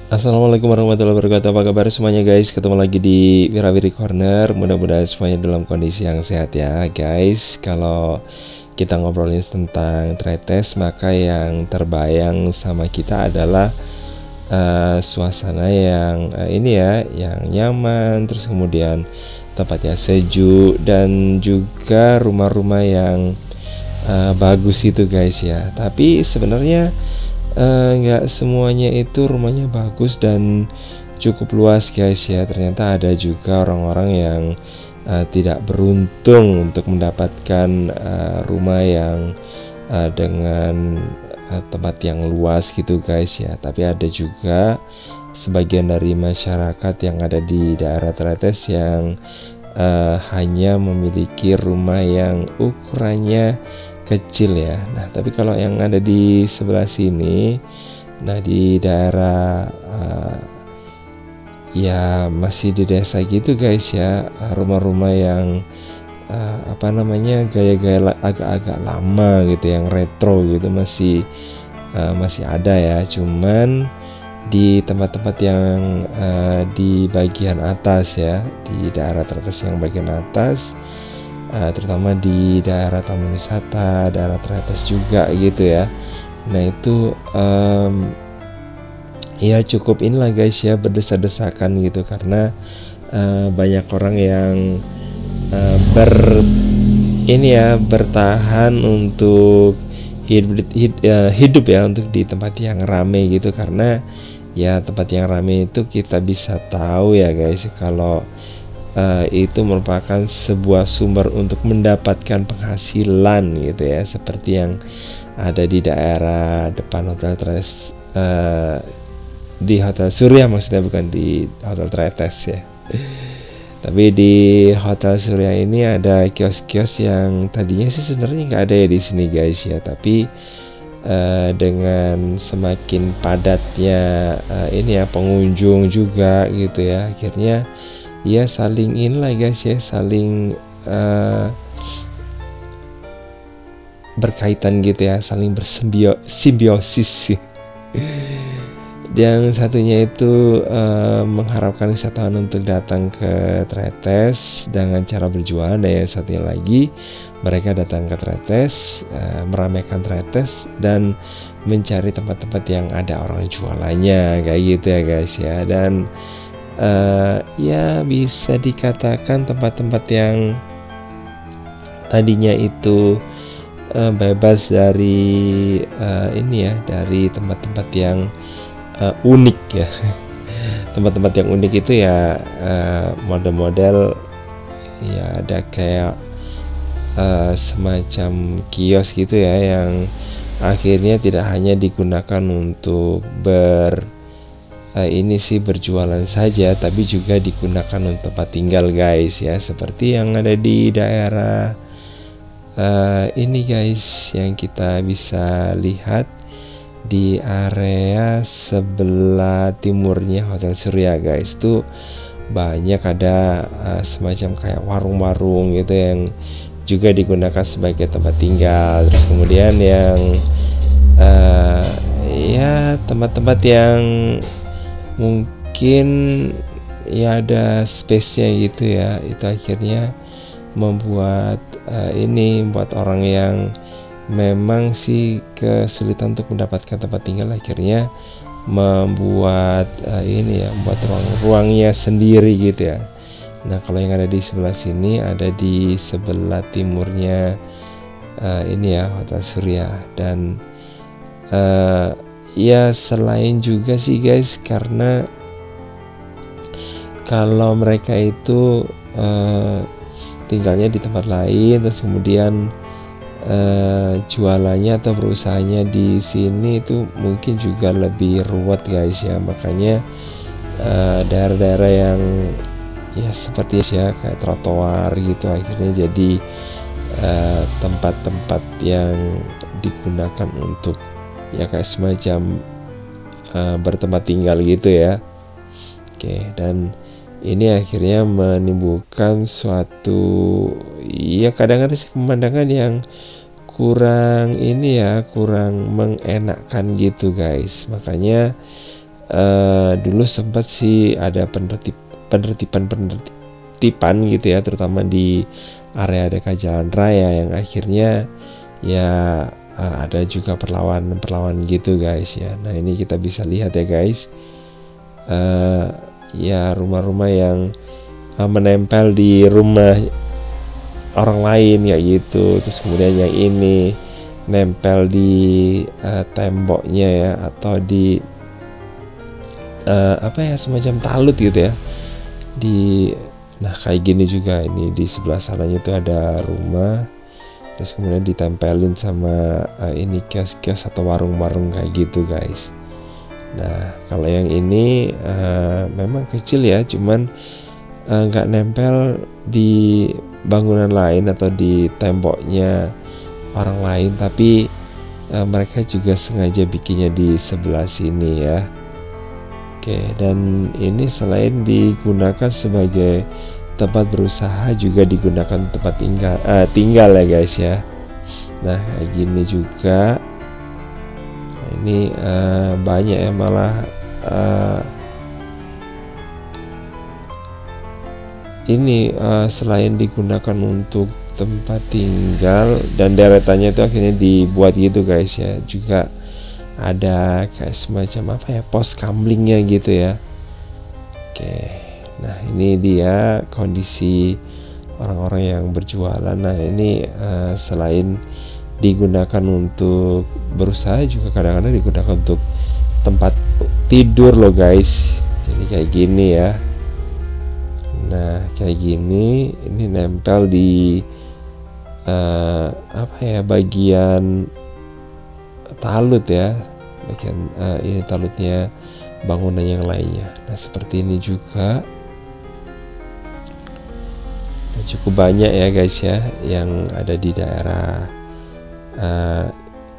Assalamualaikum warahmatullahi wabarakatuh. Apa kabar semuanya guys? Ketemu lagi di Wirawiri Corner. Mudah-mudahan semuanya dalam kondisi yang sehat ya guys. Kalau kita ngobrolin tentang trade test, maka yang terbayang sama kita adalah suasana yang yang nyaman, terus kemudian tempatnya sejuk dan juga rumah-rumah yang bagus itu guys ya. Tapi sebenarnya nggak semuanya itu rumahnya bagus dan cukup luas guys ya. Ternyata ada juga orang-orang yang tidak beruntung untuk mendapatkan rumah yang dengan tempat yang luas gitu guys ya. Tapi ada juga sebagian dari masyarakat yang ada di daerah Tretes yang hanya memiliki rumah yang ukurannya kecil ya. Nah, tapi kalau yang ada di sebelah sini, nah di daerah ya masih di desa gitu guys ya, rumah-rumah yang gaya-gaya agak-agak lama gitu, yang retro gitu masih ada ya. Cuman di tempat-tempat yang di bagian atas ya, di daerah Tretes yang bagian atas, terutama di daerah taman wisata, daerah Tretes juga gitu ya. Nah itu ya cukup inilah guys ya, berdesa-desakan gitu karena banyak orang yang bertahan untuk hidup ya, untuk di tempat yang rame gitu. Karena ya tempat yang rame itu kita bisa tahu ya guys, kalau itu merupakan sebuah sumber untuk mendapatkan penghasilan gitu ya, seperti yang ada di daerah depan Hotel Tretes, di Hotel Surya maksudnya, bukan di Hotel Tretes ya. Tapi di Hotel Surya ini ada kios-kios yang tadinya sih sebenarnya nggak ada ya di sini guys ya, tapi dengan semakin padatnya pengunjung juga gitu ya, akhirnya ya saling inilah guys ya, saling berkaitan gitu ya, saling bersimbiosis. Yang satunya itu mengharapkan wisatawan untuk datang ke Tretes dengan cara berjualan, dan yang satunya lagi mereka datang ke Tretes, meramaikan Tretes dan mencari tempat-tempat yang ada orang jualannya kayak gitu ya guys ya. Dan ya bisa dikatakan tempat-tempat yang tadinya itu bebas dari dari tempat-tempat yang unik ya. Tempat-tempat yang unik itu ya model-model ya, ada kayak semacam kios gitu ya, yang akhirnya tidak hanya digunakan untuk berjualan saja, tapi juga digunakan untuk tempat tinggal guys ya, seperti yang ada di daerah ini guys, yang kita bisa lihat di area sebelah timurnya Hotel Surya guys. Tuh banyak ada semacam kayak warung-warung gitu yang juga digunakan sebagai tempat tinggal. Terus kemudian yang ya tempat-tempat yang mungkin ya ada space-nya gitu ya, itu akhirnya membuat membuat orang yang memang sih kesulitan untuk mendapatkan tempat tinggal akhirnya membuat membuat ruang-ruangnya sendiri gitu ya. Nah, kalau yang ada di sebelah sini, ada di sebelah timurnya Hotel Surya. Dan ya selain juga sih guys, karena kalau mereka itu tinggalnya di tempat lain, terus kemudian jualannya atau perusahaannya di sini itu mungkin juga lebih ruwet guys ya. Makanya daerah-daerah yang ya seperti ya kayak trotoar gitu akhirnya jadi tempat-tempat yang digunakan untuk ya kayak semacam bertempat tinggal gitu ya. Oke, dan ini akhirnya menimbulkan suatu ya kadang-kadang sih pemandangan yang kurang kurang mengenakan gitu guys. Makanya dulu sempat sih ada penertiban gitu ya, terutama di area dekat jalan raya yang akhirnya ya ada juga perlawanan gitu guys ya. Nah ini kita bisa lihat ya guys, ya rumah-rumah yang menempel di rumah orang lain ya gitu. Terus kemudian yang ini nempel di temboknya ya, atau di semacam talut gitu ya. Nah kayak gini juga, ini di sebelah sananya itu ada rumah, terus kemudian ditempelin sama ini kios-kios atau warung-warung kayak gitu guys. Nah kalau yang ini memang kecil ya, cuman nggak nempel di bangunan lain atau di temboknya orang lain, tapi mereka juga sengaja bikinnya di sebelah sini ya. Oke, dan ini selain digunakan sebagai tempat berusaha, juga digunakan tempat tinggal ya guys ya. Nah kayak gini juga, ini banyak ya malah ini selain digunakan untuk tempat tinggal dan deretannya itu akhirnya dibuat gitu guys ya, juga ada kayak semacam pos kamlingnya gitu ya. Oke, nah ini dia kondisi orang-orang yang berjualan. Nah ini selain digunakan untuk berusaha, juga kadang-kadang digunakan untuk tempat tidur loh guys. Jadi kayak gini ya. Nah kayak gini, ini nempel di bagian talut ya, bagian ini talutnya bangunan yang lainnya. Nah seperti ini juga. Nah, cukup banyak ya guys ya yang ada di daerah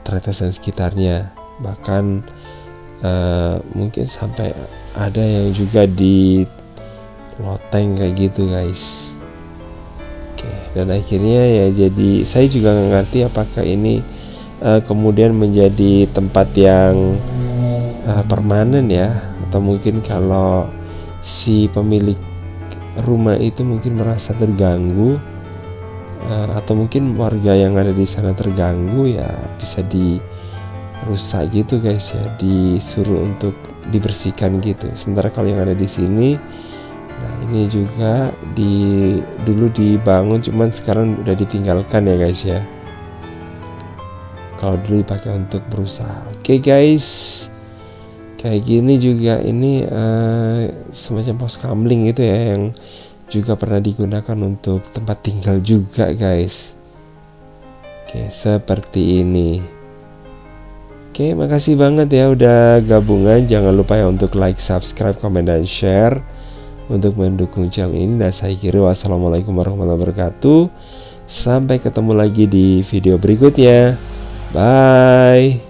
Tretes dan sekitarnya, bahkan mungkin sampai ada yang juga di Loteng kayak gitu guys. Oke, dan akhirnya ya jadi saya juga nggak ngerti apakah ini kemudian menjadi tempat yang permanen ya, atau mungkin kalau si pemilik rumah itu mungkin merasa terganggu, atau mungkin warga yang ada di sana terganggu, ya bisa dirusak gitu guys ya, disuruh untuk dibersihkan gitu. Sementara kalau yang ada di sini, nah ini juga dulu dibangun, cuman sekarang udah ditinggalkan ya guys ya. Kalau dulu dipakai untuk berusaha. Oke guys, kayak gini juga, ini semacam pos kamling gitu ya, yang juga pernah digunakan untuk tempat tinggal juga guys. Oke, seperti ini. Oke, makasih banget ya udah gabungan. Jangan lupa ya untuk like, subscribe, komen, dan share untuk mendukung channel ini. Dan saya kira wassalamualaikum warahmatullahi wabarakatuh. Sampai ketemu lagi di video berikutnya. Bye.